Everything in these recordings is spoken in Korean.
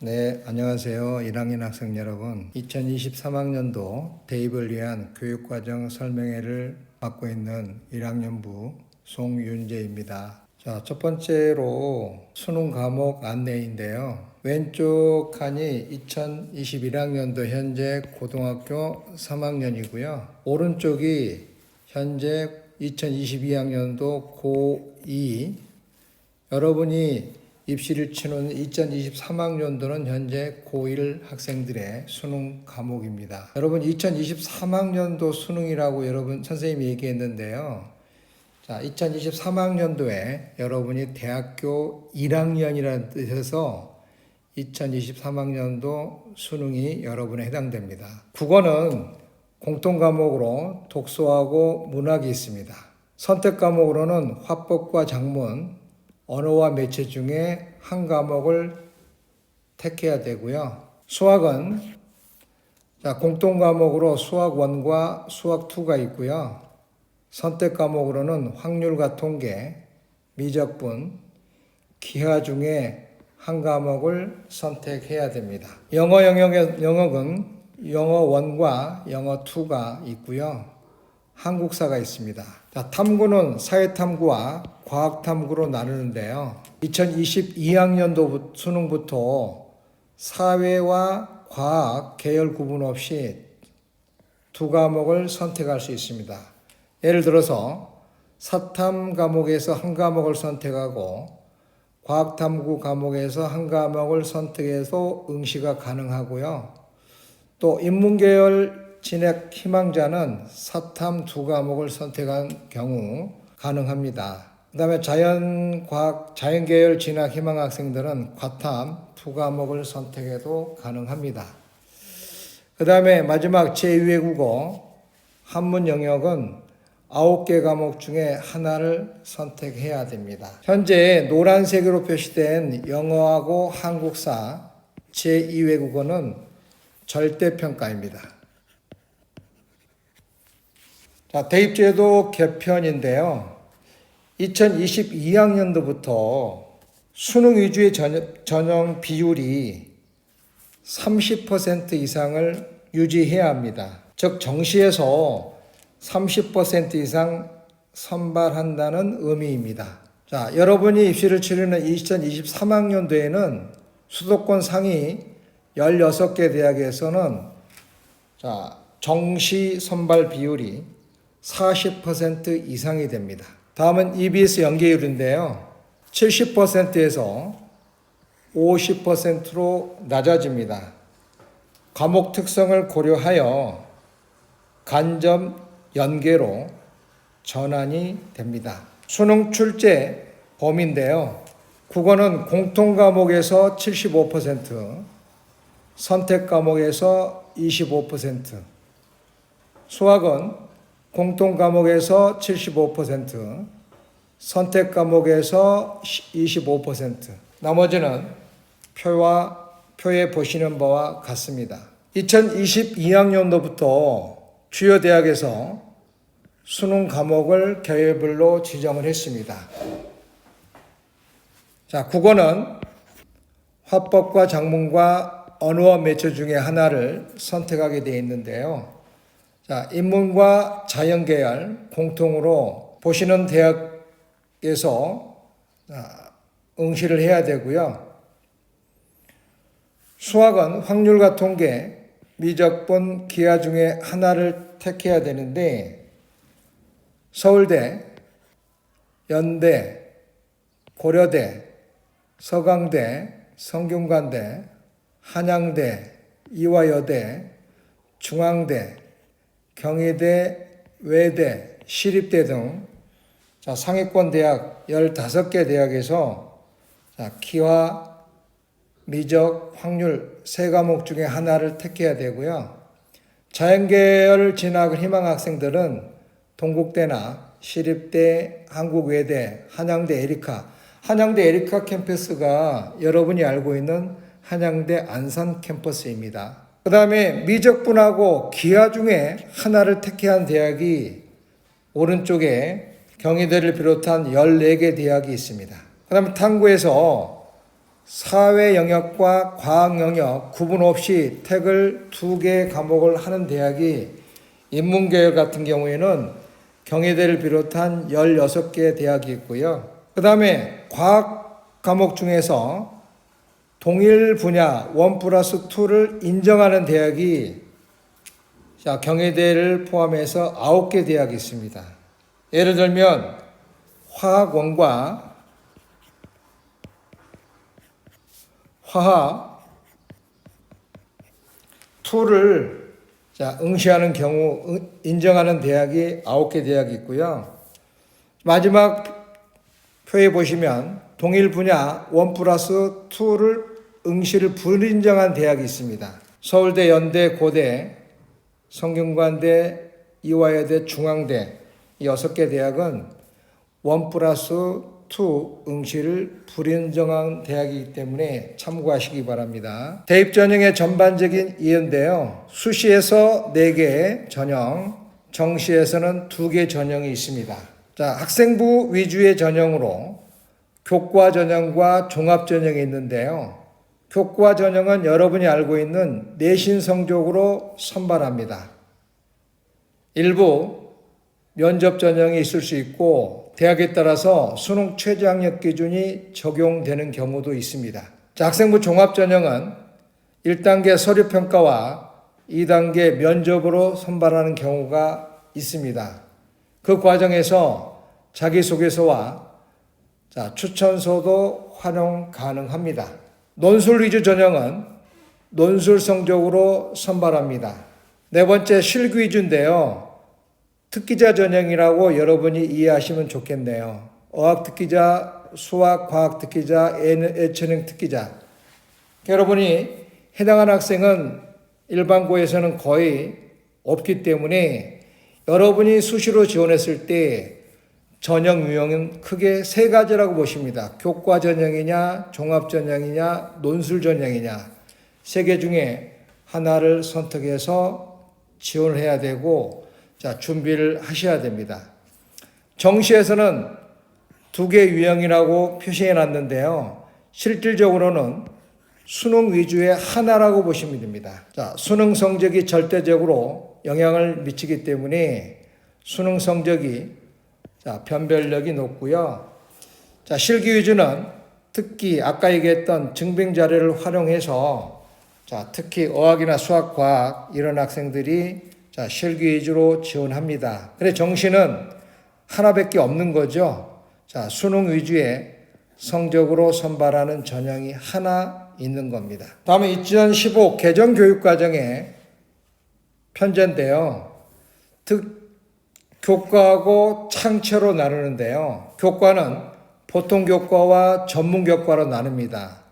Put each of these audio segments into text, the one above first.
네, 안녕하세요. 1학년 학생 여러분. 2023학년도 대입을 위한 교육과정 설명회를 맡고 있는 1학년부 송윤재입니다. 자, 첫 번째로 수능 과목 안내인데요. 왼쪽 칸이 2021학년도 현재 고등학교 3학년이고요. 오른쪽이 현재 2022학년도 고2, 여러분이 입시를 치는 2023학년도는 현재 고1 학생들의 수능 과목입니다. 여러분 2023학년도 수능이라고 여러분 선생님이 얘기했는데요. 자, 2023학년도에 여러분이 대학교 1학년이라는 뜻에서 2023학년도 수능이 여러분에 해당됩니다. 국어는 공통 과목으로 독서하고 문학이 있습니다. 선택 과목으로는 화법과 작문, 언어와 매체 중에 한 과목을 택해야 되고요. 수학은 공통 과목으로 수학 1과 수학 2가 있고요. 선택 과목으로는 확률과 통계, 미적분, 기하 중에 한 과목을 선택해야 됩니다. 영어 영역은 영어 1과 영어 2가 있고요. 한국사가 있습니다. 자, 탐구는 사회탐구와 과학탐구로 나누는데요. 2022학년도 수능부터 사회와 과학 계열 구분 없이 두 과목을 선택할 수 있습니다. 예를 들어서 사탐 과목에서 한 과목을 선택하고 과학탐구 과목에서 한 과목을 선택해서 응시가 가능하고요. 또 인문계열 진학 희망자는 사탐 두 과목을 선택한 경우 가능합니다. 그 다음에 자연계열 진학 희망 학생들은 과탐 두 과목을 선택해도 가능합니다. 그 다음에 마지막 제2외국어 한문 영역은 9개 과목 중에 하나를 선택해야 됩니다. 현재 노란색으로 표시된 영어하고 한국사 제2외국어는 절대평가입니다. 자, 대입제도 개편인데요. 2022학년도부터 수능 위주의 전형 비율이 30% 이상을 유지해야 합니다. 즉 정시에서 30% 이상 선발한다는 의미입니다. 자, 여러분이 입시를 치르는 2023학년도에는 수도권 상위 16개 대학에서는 정시 선발 비율이 40% 이상이 됩니다. 다음은 EBS 연계율인데요. 70%에서 50%로 낮아집니다. 과목 특성을 고려하여 간접 연계로 전환이 됩니다. 수능 출제 범위인데요. 국어는 공통 과목에서 75%, 선택 과목에서 25%, 수학은 공통 과목에서 75%, 선택 과목에서 25%, 나머지는 표에 보시는 바와 같습니다. 2022학년도부터 주요 대학에서 수능 과목을 계열별로 지정을 했습니다. 자, 국어는 화법과 작문과 언어와 매체 중에 하나를 선택하게 되어 있는데요. 자, 인문과 자연계열 공통으로 보시는 대학에서 응시를 해야 되고요. 수학은 확률과 통계, 미적분, 기하 중에 하나를 택해야 되는데 서울대, 연대, 고려대, 서강대, 성균관대, 한양대, 이화여대, 중앙대, 경희대, 외대, 시립대 등 상위권 대학 15개 대학에서 기하, 미적, 확률 3과목 중에 하나를 택해야 되고요. 자연계열 진학을 희망 학생들은 동국대나 시립대, 한국외대, 한양대 에리카 캠퍼스가 여러분이 알고 있는 한양대 안산 캠퍼스입니다. 그 다음에 미적분하고 기하 중에 하나를 택해야 한 대학이 오른쪽에 경희대를 비롯한 14개 대학이 있습니다. 그 다음에 탐구에서 사회 영역과 과학 영역 구분 없이 택을 2개 과목을 하는 대학이 인문계열 같은 경우에는 경희대를 비롯한 16개 대학이 있고요. 그 다음에 과학 과목 중에서 동일 분야 1+2를 인정하는 대학이 경희대를 포함해서 9개 대학이 있습니다. 예를 들면 화학원과 화학 2를 응시하는 경우 인정하는 대학이 9개 대학이 있고요. 마지막 표에 보시면 동일 분야 1+2를 응시를 불인정한 대학이 있습니다. 서울대, 연대, 고대, 성균관대, 이화여대, 중앙대 이 6개 대학은 1+2 응시를 불인정한 대학이기 때문에 참고하시기 바랍니다. 대입 전형의 전반적인 이해인데요. 수시에서 4개 전형, 정시에서는 2개 전형이 있습니다. 자, 학생부 위주의 전형으로 교과 전형과 종합 전형이 있는데요. 교과 전형은 여러분이 알고 있는 내신 성적으로 선발합니다. 일부 면접 전형이 있을 수 있고 대학에 따라서 수능 최저학력 기준이 적용되는 경우도 있습니다. 자, 학생부 종합 전형은 1단계 서류평가와 2단계 면접으로 선발하는 경우가 있습니다. 그 과정에서 자기소개서와 추천서도 활용 가능합니다. 논술 위주 전형은 논술 성적으로 선발합니다. 네 번째 실기 위주인데요. 특기자 전형이라고 여러분이 이해하시면 좋겠네요. 어학 특기자, 수학, 과학 특기자, 예체능 특기자. 여러분이 해당하는 학생은 일반고에서는 거의 없기 때문에 여러분이 수시로 지원했을 때 전형 유형은 크게 3가지라고 보십니다. 교과 전형이냐, 종합 전형이냐, 논술 전형이냐. 3개 중에 하나를 선택해서 지원을 해야 되고 준비를 하셔야 됩니다. 정시에서는 2개 유형이라고 표시해 놨는데요. 실질적으로는 수능 위주의 하나라고 보시면 됩니다. 수능 성적이 절대적으로 영향을 미치기 때문에 수능 성적이 변별력이 높고요. 실기 위주는 특기 아까 얘기했던 증빙 자료를 활용해서 특히 어학이나 수학, 과학 이런 학생들이 실기 위주로 지원합니다. 그래 정시는 하나밖에 없는 거죠. 수능 위주의 성적으로 선발하는 전형이 하나 있는 겁니다. 다음에 2015 개정교육과정의 편제인데요. 교과하고 창체로 나누는데요. 교과는 보통교과와 전문교과로 나눕니다.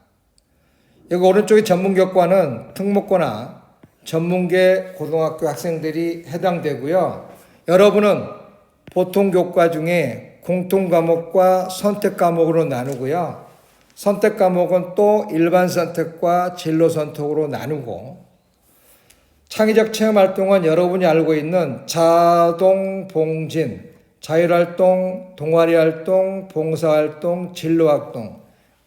여기 오른쪽에 전문교과는 특목고나 전문계 고등학교 학생들이 해당되고요. 여러분은 보통교과 중에 공통과목과 선택과목으로 나누고요. 선택과목은 또 일반 선택과 진로 선택으로 나누고 창의적 체험활동은 여러분이 알고 있는 자동, 봉진, 자율활동, 동아리활동, 봉사활동, 진로활동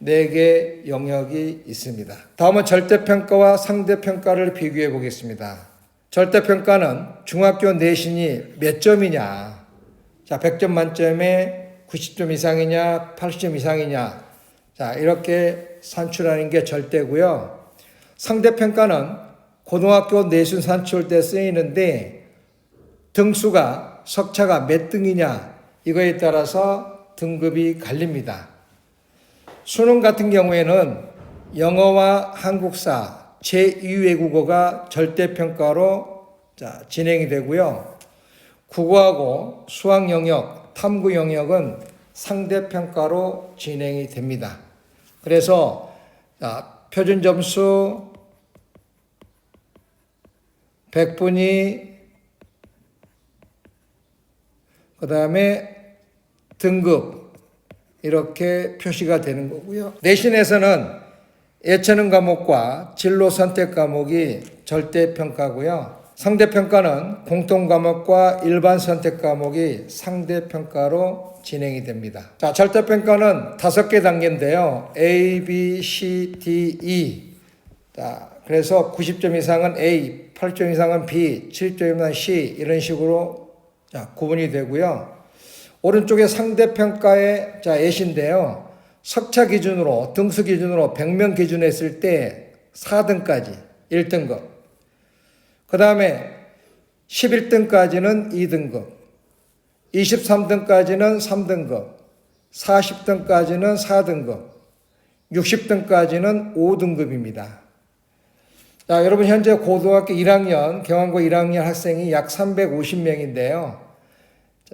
4개 영역이 있습니다. 다음은 절대평가와 상대평가를 비교해 보겠습니다. 절대평가는 중학교 내신이 몇 점이냐, 100점 만점에 90점 이상이냐, 80점 이상이냐, 이렇게 산출하는 게 절대고요. 상대평가는 고등학교 내신 산출 때 쓰이는데 등수가 석차가 몇 등이냐 이거에 따라서 등급이 갈립니다. 수능 같은 경우에는 영어와 한국사, 제2외국어가 절대평가로 진행이 되고요. 국어하고 수학 영역, 탐구 영역은 상대평가로 진행이 됩니다. 그래서 표준 점수 100분위, 그 다음에 등급 이렇게 표시가 되는 거고요. 내신에서는 예체능 과목과 진로 선택 과목이 절대평가고요. 상대평가는 공통과목과 일반 선택 과목이 상대평가로 진행이 됩니다. 자, 절대평가는 5개 단계인데요. A, B, C, D, E. 자, 그래서 90점 이상은 A, 8점 이상은 B, 7점 이상은 C 이런 식으로 구분이 되고요. 오른쪽에 상대평가의 예시인데요. 석차 기준으로, 등수 기준으로 100명 기준으로 했을 때 4등까지 1등급. 그 다음에 11등까지는 2등급, 23등까지는 3등급, 40등까지는 4등급, 60등까지는 5등급입니다. 자, 여러분 현재 고등학교 1학년, 경안고 1학년 학생이 약 350명인데요.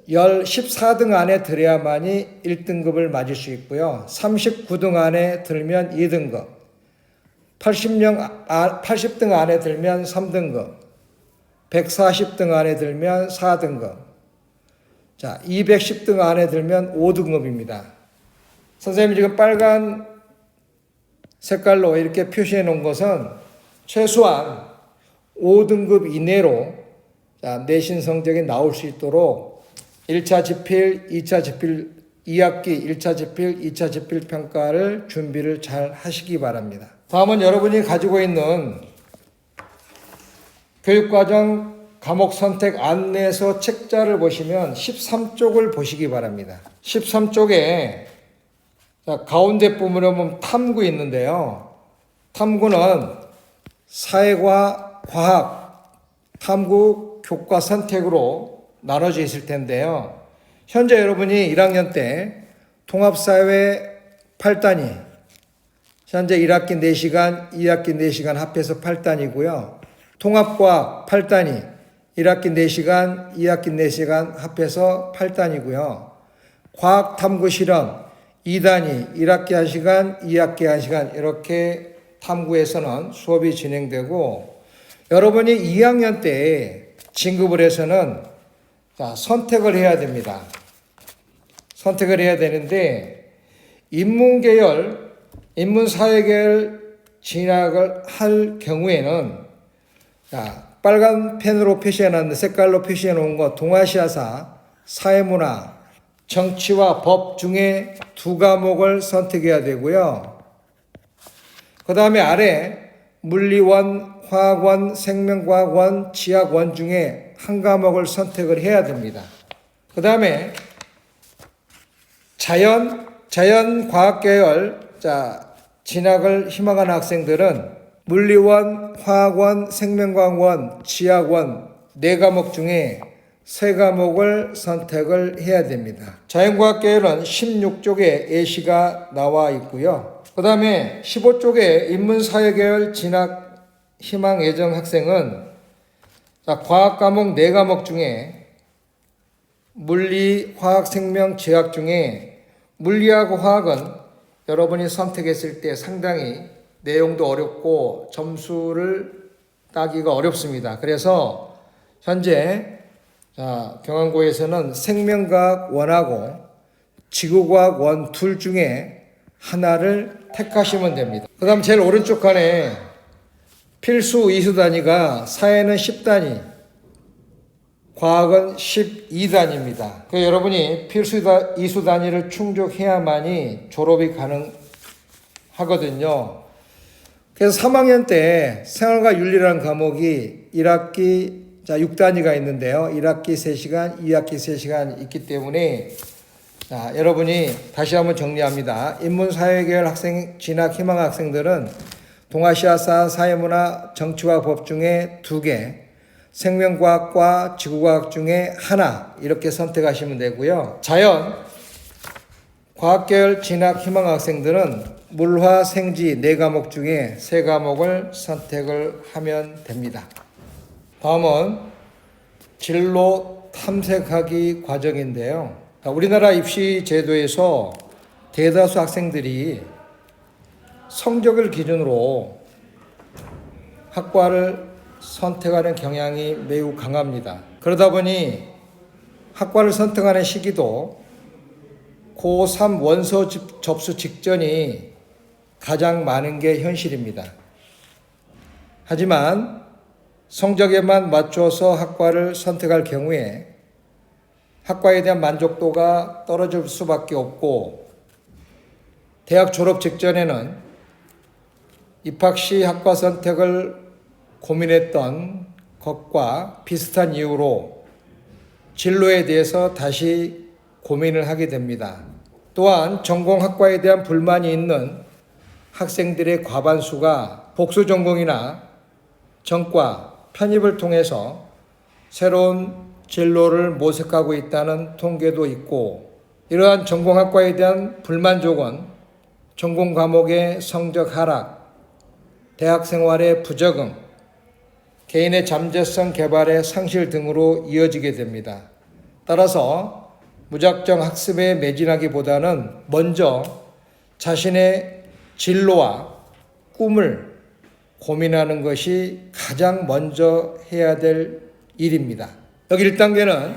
14등 안에 들어야만이 1등급을 맞을 수 있고요. 39등 안에 들면 2등급, 80등 안에 들면 3등급, 140등 안에 들면 4등급, 자, 210등 안에 들면 5등급입니다. 선생님이 지금 빨간 색깔로 이렇게 표시해 놓은 것은 최소한 5등급 이내로 내신 성적이 나올 수 있도록 1차 지필, 2차 지필, 2학기 1차 지필, 2차 지필 평가를 준비를 잘 하시기 바랍니다. 다음은 여러분이 가지고 있는 교육과정 과목 선택 안내서 책자를 보시면 13쪽을 보시기 바랍니다. 13쪽에 가운데 부분에 보면 탐구 있는데요. 탐구는 사회과 과학, 탐구, 교과 선택으로 나눠져 있을 텐데요. 현재 여러분이 1학년 때 통합사회 8단위, 현재 1학기 4시간, 2학기 4시간 합해서 8단이고요. 통합과학 8단위, 1학기 4시간, 2학기 4시간 합해서 8단이고요. 과학탐구실험 2단위, 1학기 1시간, 2학기 1시간 이렇게 탐구에서는 수업이 진행되고, 여러분이 2학년 때 진급을 해서는 선택을 해야 됩니다. 선택을 해야 되는데 인문계열, 인문사회계열 진학을 할 경우에는 빨간 펜으로 표시해 놓은 색깔로 표시해 놓은 거 동아시아사, 사회문화, 정치와 법 중에 2과목을 선택해야 되고요. 그 다음에 아래 물리원, 화학원, 생명과학원, 지학원 중에 1과목을 선택을 해야 됩니다. 그 다음에 자연과학 계열 진학을 희망하는 학생들은 물리원, 화학원, 생명과학원, 지학원 4과목 중에 3과목을 선택을 해야 됩니다. 자연과학 계열은 16쪽에 예시가 나와 있고요. 그 다음에 15쪽에 인문사회계열 진학 희망 예정 학생은 과학과목 4과목 중에 물리, 화학, 생명, 지학 중에 물리하고 화학은 여러분이 선택했을 때 상당히 내용도 어렵고 점수를 따기가 어렵습니다. 그래서 현재 경안고에서는 생명과학 원하고 지구과학 원 둘 중에 하나를 택하시면 됩니다. 그 다음 제일 오른쪽 칸에 필수 이수 단위가 사회는 10단위, 과학은 12단위입니다. 여러분이 필수 이수 단위를 충족해야만이 졸업이 가능하거든요. 그래서 3학년 때 생활과 윤리라는 과목이 1학기 6단위가 있는데요. 1학기 3시간, 2학기 3시간 있기 때문에 여러분이 다시 한번 정리합니다. 인문사회계열 학생 진학 희망 학생들은 동아시아사, 사회문화, 정치와 법 중에 2개, 생명과학과 지구과학 중에 하나 이렇게 선택하시면 되고요. 자연, 과학계열 진학 희망 학생들은 물화, 생지 4과목 중에 3과목을 선택을 하면 됩니다. 다음은 진로 탐색하기 과정인데요. 우리나라 입시 제도에서 대다수 학생들이 성적을 기준으로 학과를 선택하는 경향이 매우 강합니다. 그러다 보니 학과를 선택하는 시기도 고3 원서 접수 직전이 가장 많은 게 현실입니다. 하지만 성적에만 맞춰서 학과를 선택할 경우에 학과에 대한 만족도가 떨어질 수밖에 없고, 대학 졸업 직전에는 입학 시 학과 선택을 고민했던 것과 비슷한 이유로 진로에 대해서 다시 고민을 하게 됩니다. 또한 전공 학과에 대한 불만이 있는 학생들의 과반수가 복수 전공이나 전과, 편입을 통해서 새로운 진로를 모색하고 있다는 통계도 있고, 이러한 전공학과에 대한 불만족은 전공 과목의 성적 하락, 대학 생활의 부적응, 개인의 잠재성 개발의 상실 등으로 이어지게 됩니다. 따라서 무작정 학습에 매진하기보다는 먼저 자신의 진로와 꿈을 고민하는 것이 가장 먼저 해야 될 일입니다. 여기 1단계는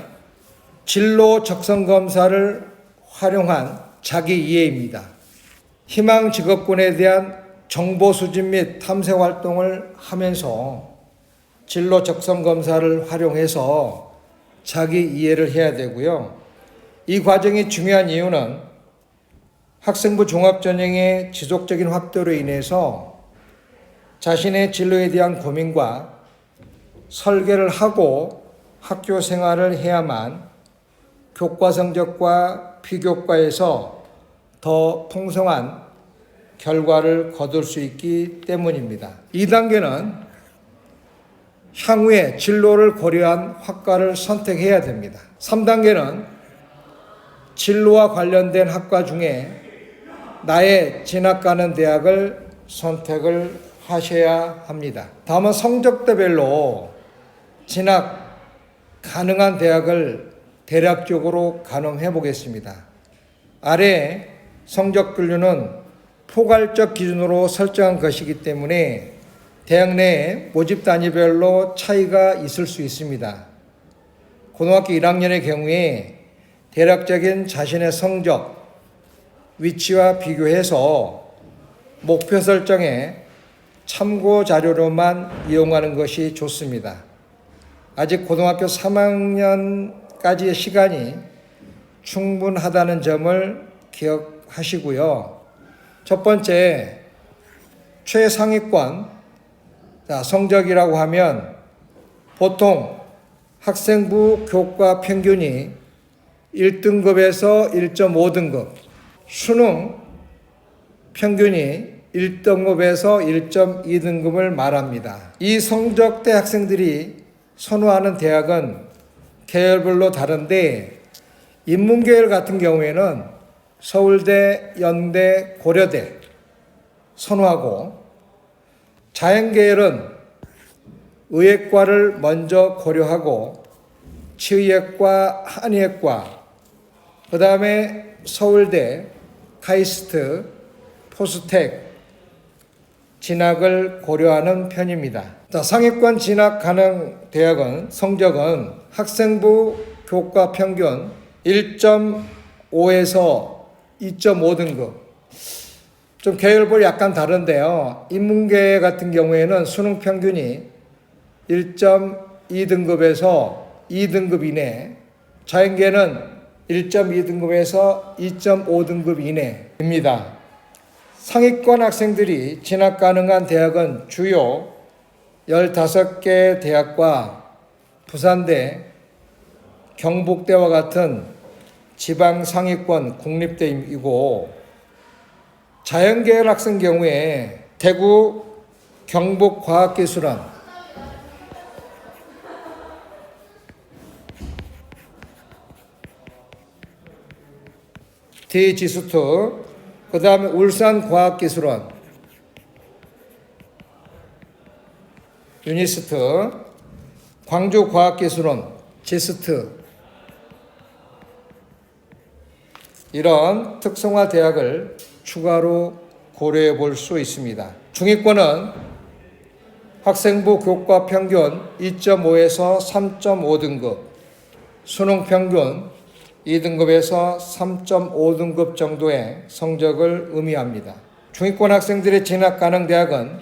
진로 적성 검사를 활용한 자기 이해입니다. 희망 직업군에 대한 정보 수집 및 탐색 활동을 하면서 진로 적성 검사를 활용해서 자기 이해를 해야 되고요. 이 과정이 중요한 이유는 학생부 종합전형의 지속적인 확대로 인해서 자신의 진로에 대한 고민과 설계를 하고 학교 생활을 해야만 교과 성적과 비교과에서 더 풍성한 결과를 거둘 수 있기 때문입니다. 2단계는 향후에 진로를 고려한 학과를 선택해야 됩니다. 3단계는 진로와 관련된 학과 중에 나의 진학 가는 대학을 선택을 하셔야 합니다. 다음은 성적대별로 진학 가능한 대학을 대략적으로 가늠해 보겠습니다. 아래 성적 분류는 포괄적 기준으로 설정한 것이기 때문에 대학 내 모집 단위별로 차이가 있을 수 있습니다. 고등학교 1학년의 경우에 대략적인 자신의 성적, 위치와 비교해서 목표 설정에 참고 자료로만 이용하는 것이 좋습니다. 아직 고등학교 3학년까지의 시간이 충분하다는 점을 기억하시고요. 첫 번째, 최상위권 성적이라고 하면 보통 학생부 교과 평균이 1등급에서 1.5등급, 수능 평균이 1등급에서 1.2등급을 말합니다. 이 성적대 학생들이 선호하는 대학은 계열별로 다른데, 인문계열 같은 경우에는 서울대, 연대, 고려대 선호하고, 자연계열은 의예과를 먼저 고려하고 치의학과, 한의학과, 그 다음에 서울대, 카이스트, 포스텍 진학을 고려하는 편입니다. 상위권 진학 가능 대학은 성적은 학생부 교과 평균 1.5에서 2.5등급, 좀 계열별로 약간 다른데요. 인문계 같은 경우에는 수능 평균이 1.2등급에서 2등급 이내, 자연계는 1.2등급에서 2.5등급 이내입니다. 상위권 학생들이 진학 가능한 대학은 주요 15개 대학과 부산대, 경북대와 같은 지방 상위권 국립대이고, 자연계열 학생 경우에 대구 경북과학기술원, DG수트, 그 다음에 울산과학기술원, 유니스트, 광주과학기술원, 지스트, 이런 특성화 대학을 추가로 고려해 볼 수 있습니다. 중위권은 학생부 교과 평균 2.5에서 3.5등급, 수능 평균 2등급에서 3.5등급 정도의 성적을 의미합니다. 중위권 학생들의 진학 가능 대학은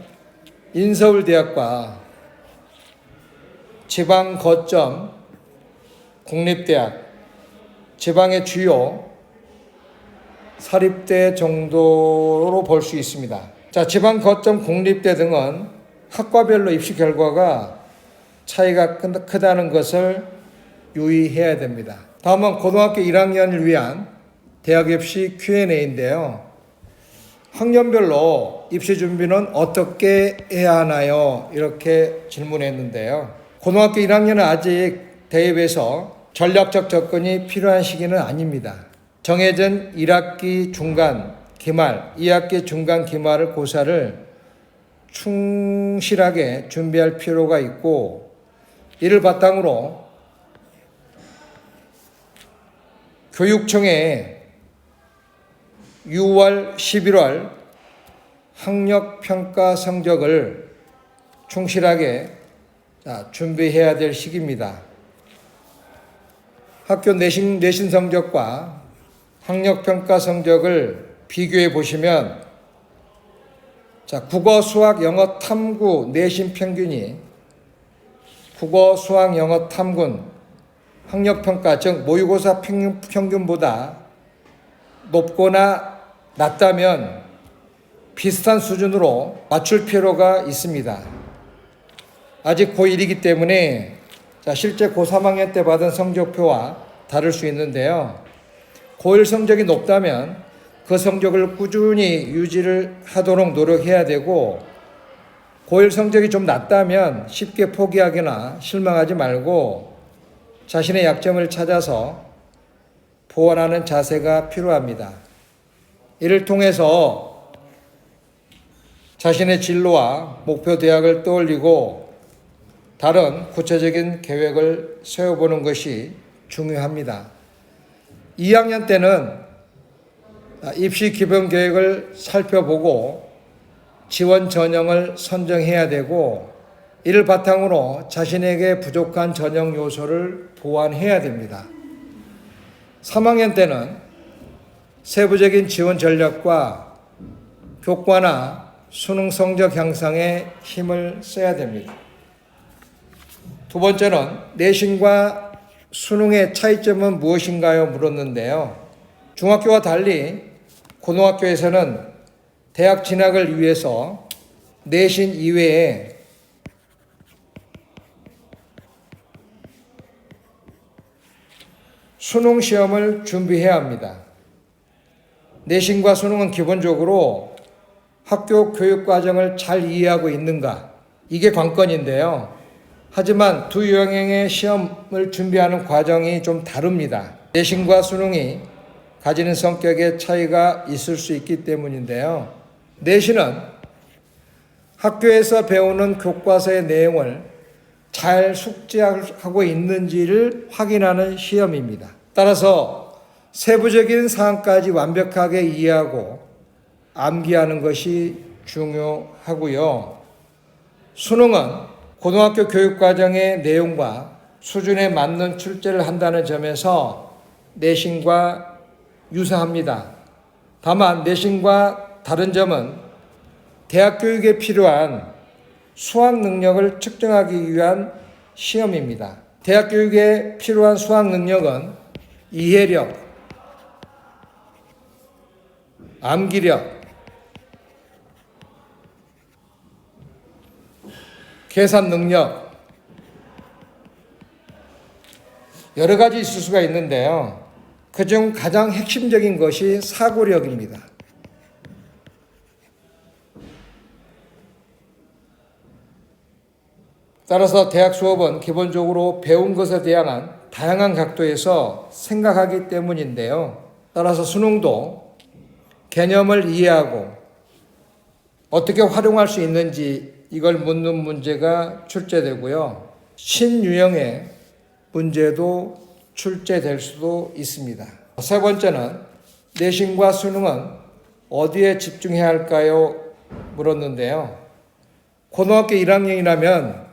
인서울대학과 지방 거점 국립대학, 지방의 주요 사립대 정도로 볼 수 있습니다. 자, 지방 거점 국립대 등은 학과별로 입시 결과가 차이가 크다는 것을 유의해야 됩니다. 다음은 고등학교 1학년을 위한 대학 입시 Q&A인데요. 학년별로 입시 준비는 어떻게 해야 하나요? 이렇게 질문했는데요. 고등학교 1학년은 아직 대입에서 전략적 접근이 필요한 시기는 아닙니다. 정해진 1학기 중간 기말, 2학기 중간 기말을 고사를 충실하게 준비할 필요가 있고, 이를 바탕으로 교육청에 6월, 11월 학력평가 성적을 충실하게 준비해야 될 시기입니다. 학교 내신 성적과 학력평가 성적을 비교해 보시면, 자, 국어, 수학, 영어, 탐구 내신 평균이 국어, 수학, 영어, 탐구 학력평가, 즉 모의고사 평균보다 높거나 낮다면 비슷한 수준으로 맞출 필요가 있습니다. 아직 고1이기 때문에 실제 고3학년 때 받은 성적표와 다를 수 있는데요. 고1 성적이 높다면 그 성적을 꾸준히 유지를 하도록 노력해야 되고, 고1 성적이 좀 낮다면 쉽게 포기하거나 실망하지 말고 자신의 약점을 찾아서 보완하는 자세가 필요합니다. 이를 통해서 자신의 진로와 목표 대학을 떠올리고 다른 구체적인 계획을 세워보는 것이 중요합니다. 2학년 때는 입시 기본 계획을 살펴보고 지원 전형을 선정해야 되고, 이를 바탕으로 자신에게 부족한 전형 요소를 보완해야 됩니다. 3학년 때는 세부적인 지원 전략과 교과나 수능 성적 향상에 힘을 써야 됩니다. 두 번째는 내신과 수능의 차이점은 무엇인가요? 물었는데요. 중학교와 달리 고등학교에서는 대학 진학을 위해서 내신 이외에 수능 시험을 준비해야 합니다. 내신과 수능은 기본적으로 학교 교육 과정을 잘 이해하고 있는가, 이게 관건인데요. 하지만 두 유형의 시험을 준비하는 과정이 좀 다릅니다. 내신과 수능이 가지는 성격의 차이가 있을 수 있기 때문인데요. 내신은 학교에서 배우는 교과서의 내용을 잘 숙지하고 있는지를 확인하는 시험입니다. 따라서 세부적인 사항까지 완벽하게 이해하고 암기하는 것이 중요하고요. 수능은 고등학교 교육과정의 내용과 수준에 맞는 출제를 한다는 점에서 내신과 유사합니다. 다만 내신과 다른 점은 대학 교육에 필요한 수학 능력을 측정하기 위한 시험입니다. 대학 교육에 필요한 수학 능력은 이해력, 암기력, 계산 능력, 여러 가지 있을 수가 있는데요. 그중 가장 핵심적인 것이 사고력입니다. 따라서 대학 수업은 기본적으로 배운 것에 대한 다양한 각도에서 생각하기 때문인데요. 따라서 수능도 개념을 이해하고 어떻게 활용할 수 있는지 이걸 묻는 문제가 출제되고요. 신유형의 문제도 출제될 수도 있습니다. 세 번째는 내신과 수능은 어디에 집중해야 할까요? 물었는데요. 고등학교 1학년이라면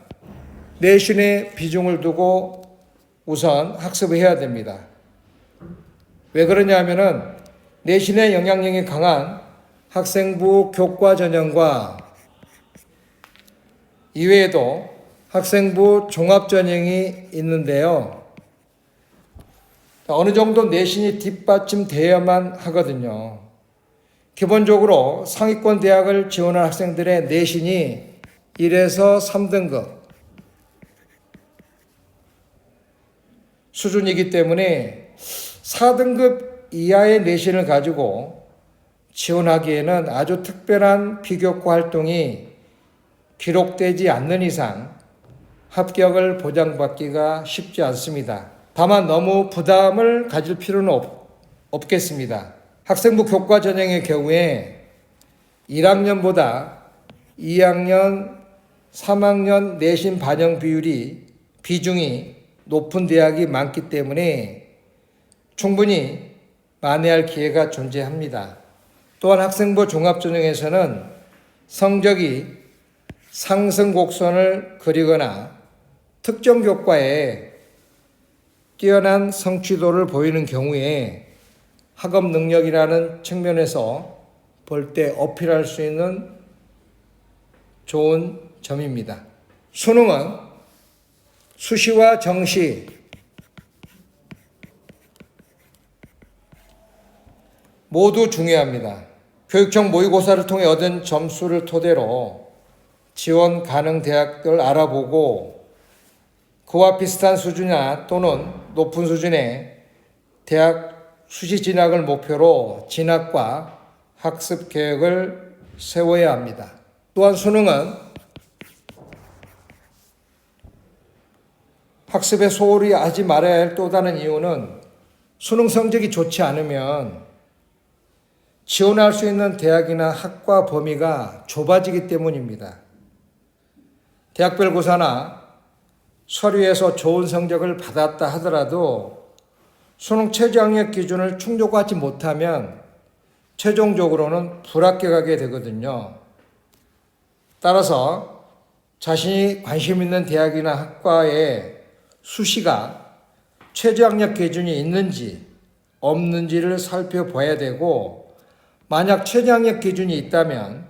내신에 비중을 두고 우선 학습을 해야 됩니다. 왜 그러냐면은 내신의 영향력이 강한 학생부 교과 전형과 이외에도 학생부 종합전형이 있는데요. 어느 정도 내신이 뒷받침되어야만 하거든요. 기본적으로 상위권 대학을 지원한 학생들의 내신이 1에서 3등급 수준이기 때문에 4등급 이하의 내신을 가지고 지원하기에는 아주 특별한 비교과 활동이 기록되지 않는 이상 합격을 보장받기가 쉽지 않습니다. 다만 너무 부담을 가질 필요는 없겠습니다. 학생부 교과 전형의 경우에 1학년보다 2학년, 3학년 내신 반영 비중이 높은 대학이 많기 때문에 충분히 만회할 기회가 존재합니다. 또한 학생부 종합전형에서는 성적이 상승 곡선을 그리거나 특정 교과에 뛰어난 성취도를 보이는 경우에 학업 능력이라는 측면에서 볼 때 어필할 수 있는 좋은 점입니다. 수능은 수시와 정시 모두 중요합니다. 교육청 모의고사를 통해 얻은 점수를 토대로 지원 가능 대학을 알아보고 그와 비슷한 수준이나 또는 높은 수준의 대학 수시 진학을 목표로 진학과 학습 계획을 세워야 합니다. 또한 수능은 학습에 소홀히 하지 말아야 할 또 다른 이유는 수능 성적이 좋지 않으면 지원할 수 있는 대학이나 학과 범위가 좁아지기 때문입니다. 대학별고사나 서류에서 좋은 성적을 받았다 하더라도 수능 최저학력 기준을 충족하지 못하면 최종적으로는 불합격하게 되거든요. 따라서 자신이 관심 있는 대학이나 학과의 수시가 최저학력 기준이 있는지 없는지를 살펴봐야 되고, 만약 최저학력 기준이 있다면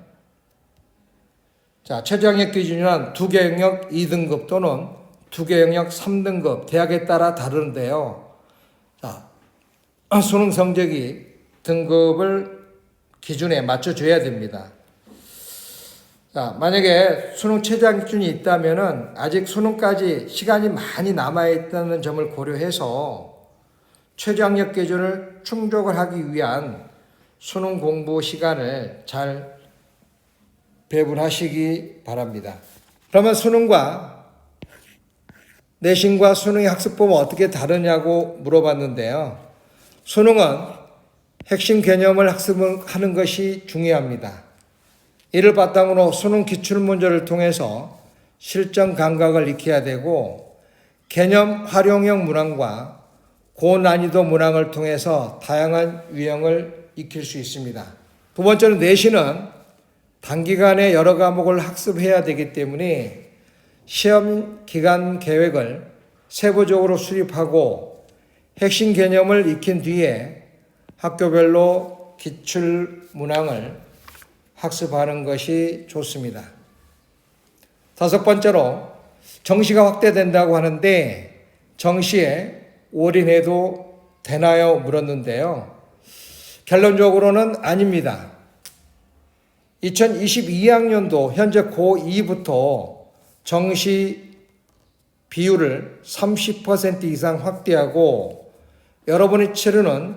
최저학력 기준이란 두개 영역 2등급 또는 두개 영역 3등급 대학에 따라 다른데요. 수능 성적이 등급을 기준에 맞춰줘야 됩니다. 만약에 수능 최저학력 기준이 있다면 아직 수능까지 시간이 많이 남아있다는 점을 고려해서 최저학력 기준을 충족을 하기 위한 수능 공부 시간을 잘 배분하시기 바랍니다. 그러면 수능과 내신과 수능의 학습법은 어떻게 다르냐고 물어봤는데요. 수능은 핵심 개념을 학습하는 것이 중요합니다. 이를 바탕으로 수능 기출문제를 통해서 실전 감각을 익혀야 되고, 개념 활용형 문항과 고난이도 문항을 통해서 다양한 유형을 익힐 수 있습니다. 두 번째는 내신은 단기간에 여러 과목을 학습해야 되기 때문에 시험 기간 계획을 세부적으로 수립하고 핵심 개념을 익힌 뒤에 학교별로 기출 문항을 학습하는 것이 좋습니다. 다섯 번째로 정시가 확대된다고 하는데 정시에 올인해도 되나요? 물었는데요. 결론적으로는 아닙니다. 2022학년도 현재 고2부터 정시 비율을 30% 이상 확대하고 여러분이 치르는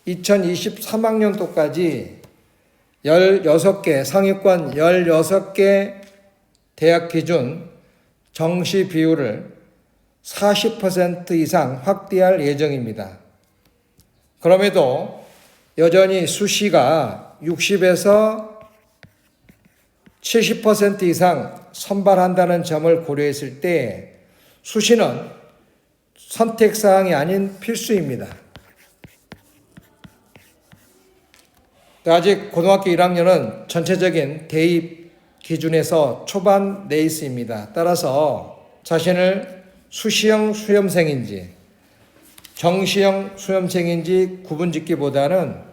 2023학년도까지 16개, 상위권 16개 대학 기준 정시 비율을 40% 이상 확대할 예정입니다. 그럼에도 여전히 수시가 60에서 70% 이상 선발한다는 점을 고려했을 때 수시는 선택사항이 아닌 필수입니다. 아직 고등학교 1학년은 전체적인 대입 기준에서 초반 레이스입니다. 따라서 자신을 수시형 수험생인지 정시형 수험생인지 구분짓기보다는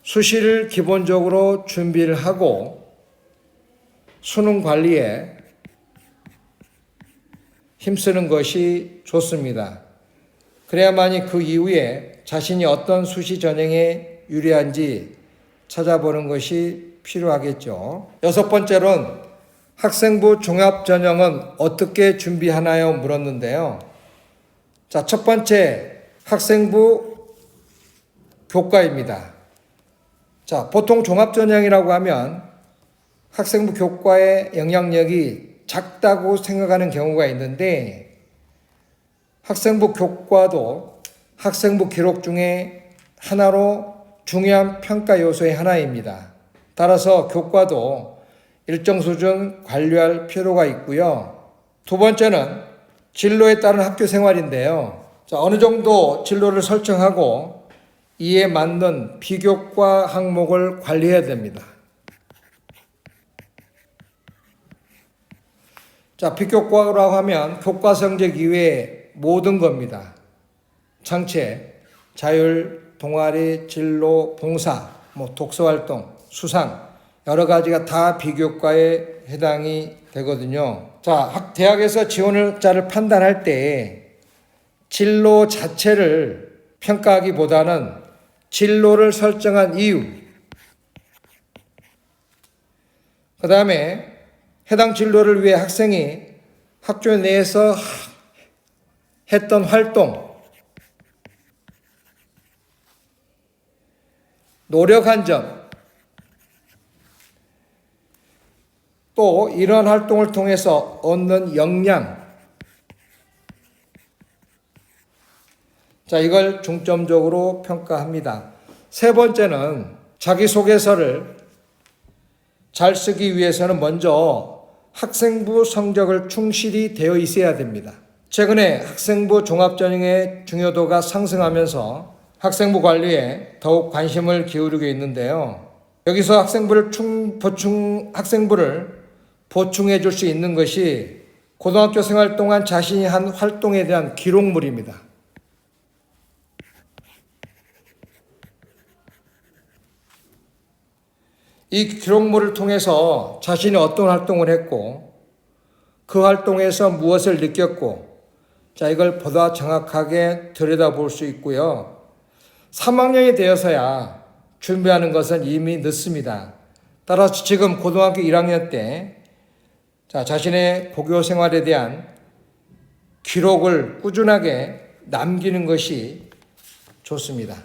수시를 기본적으로 준비를 하고 수능 관리에 힘쓰는 것이 좋습니다. 그래야만이 그 이후에 자신이 어떤 수시 전형에 유리한지 찾아보는 것이 필요하겠죠. 여섯 번째로는 학생부 종합 전형은 어떻게 준비하나요? 물었는데요. 자, 첫 번째 학생부 교과입니다. 자, 보통 종합 전형이라고 하면 학생부 교과의 영향력이 작다고 생각하는 경우가 있는데 학생부 교과도 학생부 기록 중에 하나로 중요한 평가 요소의 하나입니다. 따라서 교과도 일정 수준 관리할 필요가 있고요. 두 번째는 진로에 따른 학교 생활인데요. 자, 어느 정도 진로를 설정하고 이에 맞는 비교과 항목을 관리해야 됩니다. 자, 비교과라고 하면 교과 성적 이외에 모든 겁니다. 창체, 자율, 동아리, 진로, 봉사, 독서활동, 수상 여러 가지가 다 비교과에 해당이 되거든요. 자, 대학에서 지원자를 판단할 때 진로 자체를 평가하기보다는 진로를 설정한 이유, 그 다음에 해당 진로를 위해 학생이 학교 내에서 했던 활동, 노력한 점, 또 이런 활동을 통해서 얻는 역량, 자, 이걸 중점적으로 평가합니다. 세 번째는 자기소개서를 잘 쓰기 위해서는 먼저 학생부 성적을 충실히 되어 있어야 됩니다. 최근에 학생부 종합전형의 중요도가 상승하면서 학생부 관리에 더욱 관심을 기울이고 있는데요. 여기서 학생부를 보충해 줄 수 있는 것이 고등학교 생활 동안 자신이 한 활동에 대한 기록물입니다. 이 기록물을 통해서 자신이 어떤 활동을 했고 그 활동에서 무엇을 느꼈고, 자, 이걸 보다 정확하게 들여다볼 수 있고요. 3학년이 되어서야 준비하는 것은 이미 늦습니다. 따라서 지금 고등학교 1학년 때 자신의 고교 생활에 대한 기록을 꾸준하게 남기는 것이 좋습니다.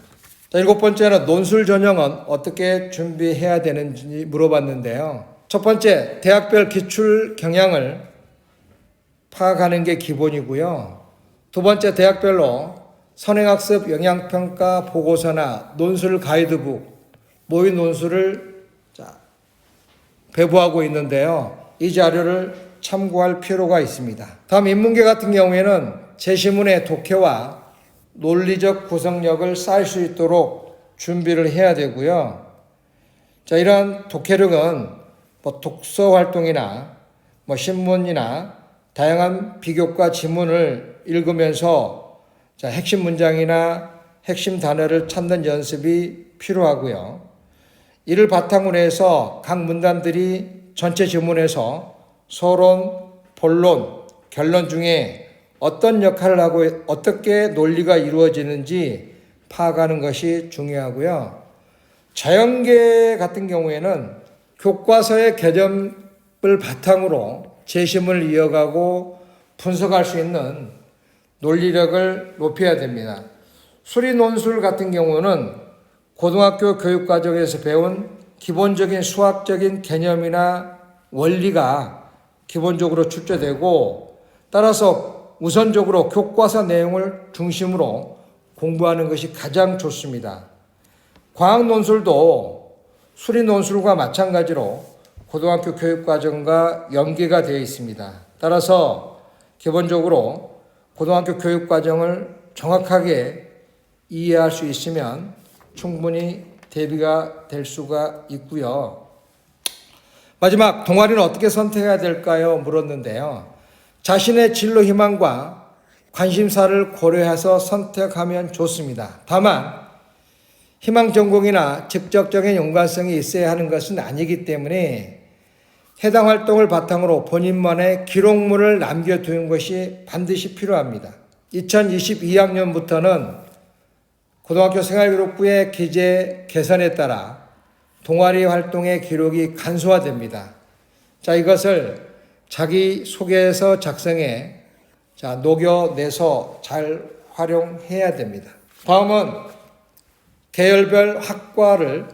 자, 7번째는 논술 전형은 어떻게 준비해야 되는지 물어봤는데요. 첫 번째, 대학별 기출 경향을 파악하는 게 기본이고요. 두 번째, 대학별로 선행학습 영향평가 보고서나 논술 가이드북, 모의 논술을 배부하고 있는데요. 이 자료를 참고할 필요가 있습니다. 다음 인문계 같은 경우에는 제시문의 독해와 논리적 구성력을 쌓을 수 있도록 준비를 해야 되고요. 자, 이러한 독해력은 독서 활동이나 신문이나 다양한 비교과 지문을 읽으면서 핵심 문장이나 핵심 단어를 찾는 연습이 필요하고요. 이를 바탕으로 해서 각 문단들이 전체 지문에서 서론, 본론, 결론 중에 어떤 역할을 하고 어떻게 논리가 이루어지는지 파악하는 것이 중요하고요. 자연계 같은 경우에는 교과서의 개념을 바탕으로 재심을 이어가고 분석할 수 있는 논리력을 높여야 됩니다. 수리논술 같은 경우는 고등학교 교육과정에서 배운 기본적인 수학적인 개념이나 원리가 기본적으로 출제되고, 따라서 우선적으로 교과서 내용을 중심으로 공부하는 것이 가장 좋습니다. 과학논술도 수리논술과 마찬가지로 고등학교 교육과정과 연계가 되어 있습니다. 따라서 기본적으로 고등학교 교육과정을 정확하게 이해할 수 있으면 충분히 대비가 될 수가 있고요. 마지막, 동아리는 어떻게 선택해야 될까요? 물었는데요. 자신의 진로 희망과 관심사를 고려해서 선택하면 좋습니다. 다만 희망 전공이나 직접적인 연관성이 있어야 하는 것은 아니기 때문에 해당 활동을 바탕으로 본인만의 기록물을 남겨두는 것이 반드시 필요합니다. 2022학년부터는 고등학교 생활기록부의 기재 개선에 따라 동아리 활동의 기록이 간소화됩니다. 자, 이것을 자기소개서 작성에 녹여내서 잘 활용해야 됩니다. 다음은 계열별 학과를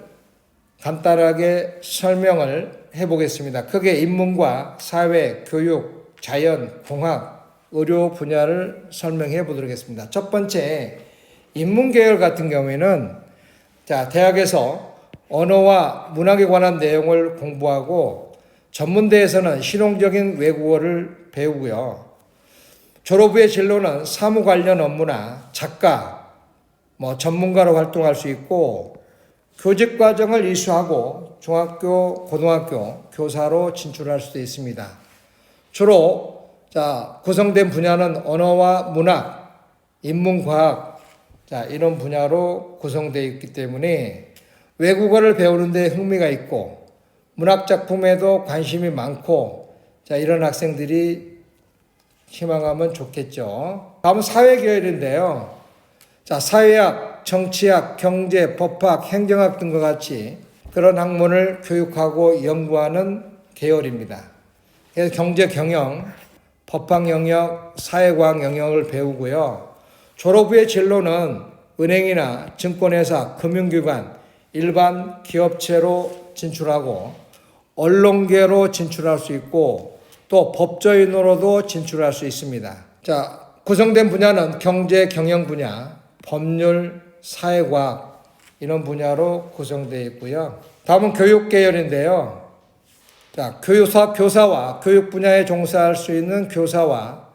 간단하게 설명을 해보겠습니다. 크게 인문과 사회, 교육, 자연, 공학, 의료 분야를 설명해 보도록 하겠습니다. 첫 번째, 인문계열 같은 경우에는 대학에서 언어와 문학에 관한 내용을 공부하고 전문대에서는 실용적인 외국어를 배우고요. 졸업 후의 진로는 사무 관련 업무나 작가, 전문가로 활동할 수 있고 교직 과정을 이수하고 중학교, 고등학교 교사로 진출할 수도 있습니다. 주로 구성된 분야는 언어와 문학, 인문과학 이런 분야로 구성되어 있기 때문에 외국어를 배우는 데 흥미가 있고 문학 작품에도 관심이 많고 이런 학생들이 희망하면 좋겠죠. 다음은 사회계열인데요. 사회학, 정치학, 경제, 법학, 행정학 등과 같이 그런 학문을 교육하고 연구하는 계열입니다. 그래서 경제 경영, 법학 영역, 사회과학 영역을 배우고요. 졸업 후의 진로는 은행이나 증권회사, 금융기관, 일반 기업체로 진출하고 언론계로 진출할 수 있고 또 법조인으로도 진출할 수 있습니다. 구성된 분야는 경제, 경영 분야, 법률, 사회과학 이런 분야로 구성되어 있고요. 다음은 교육계열인데요. 교사와 교육 분야에 종사할 수 있는 교사와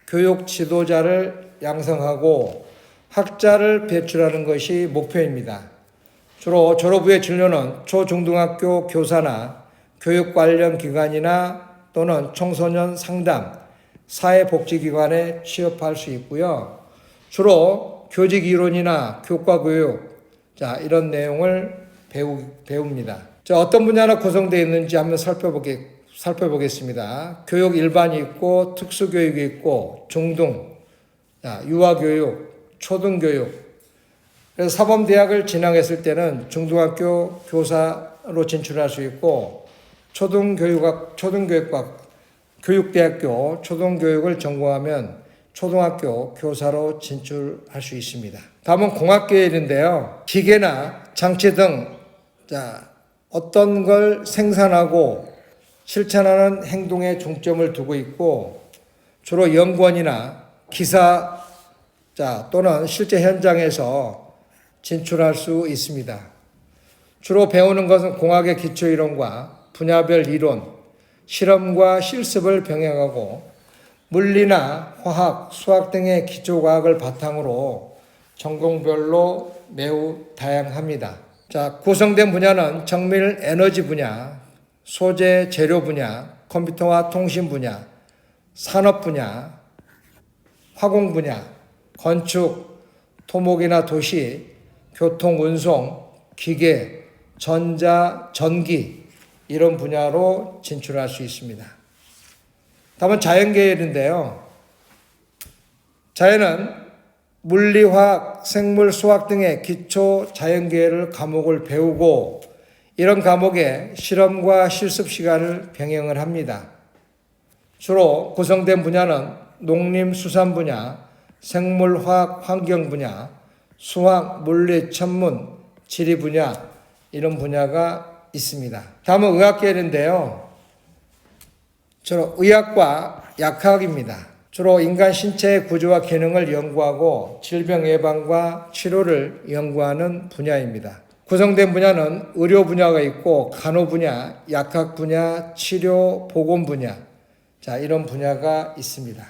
교육 지도자를 양성하고 학자를 배출하는 것이 목표입니다. 주로 졸업 후의 진로는 초중등학교 교사나 교육 관련 기관이나 또는 청소년 상담, 사회복지기관에 취업할 수 있고요. 주로 교직 이론이나 교과 교육, 이런 내용을 배웁니다. 어떤 분야나 구성되어 있는지 한번 살펴보겠습니다. 교육 일반이 있고 특수교육이 있고 중등, 유아교육, 초등교육. 그래서 사범대학을 진학했을 때는 중등학교 교사로 진출할 수 있고 초등교육학, 교육대학교 초등교육을 전공하면 초등학교 교사로 진출할 수 있습니다. 다음은 공학계열인데요. 기계나 장치 등 어떤 걸 생산하고 실천하는 행동에 중점을 두고 있고 주로 연구원이나 기사 또는 실제 현장에서 진출할 수 있습니다. 주로 배우는 것은 공학의 기초이론과 분야별 이론, 실험과 실습을 병행하고 물리나 화학, 수학 등의 기초과학을 바탕으로 전공별로 매우 다양합니다. 구성된 분야는 정밀 에너지 분야, 소재 재료 분야, 컴퓨터와 통신 분야, 산업 분야, 화공 분야, 건축, 토목이나 도시, 교통 운송, 기계, 전자, 전기 이런 분야로 진출할 수 있습니다. 다음은 자연계열인데요. 자연은 물리, 화학, 생물, 수학 등의 기초 자연계열 과목을 배우고 이런 과목에 실험과 실습 시간을 병행을 합니다. 주로 구성된 분야는 농림수산 분야, 생물화학 환경 분야, 수학, 물리, 천문, 지리 분야 이런 분야가 있습니다. 다음은 의학계열인데요. 주로 의학과 약학입니다. 주로 인간 신체의 구조와 기능을 연구하고 질병 예방과 치료를 연구하는 분야입니다. 구성된 분야는 의료 분야가 있고 간호 분야, 약학 분야, 치료, 보건 분야 이런 분야가 있습니다.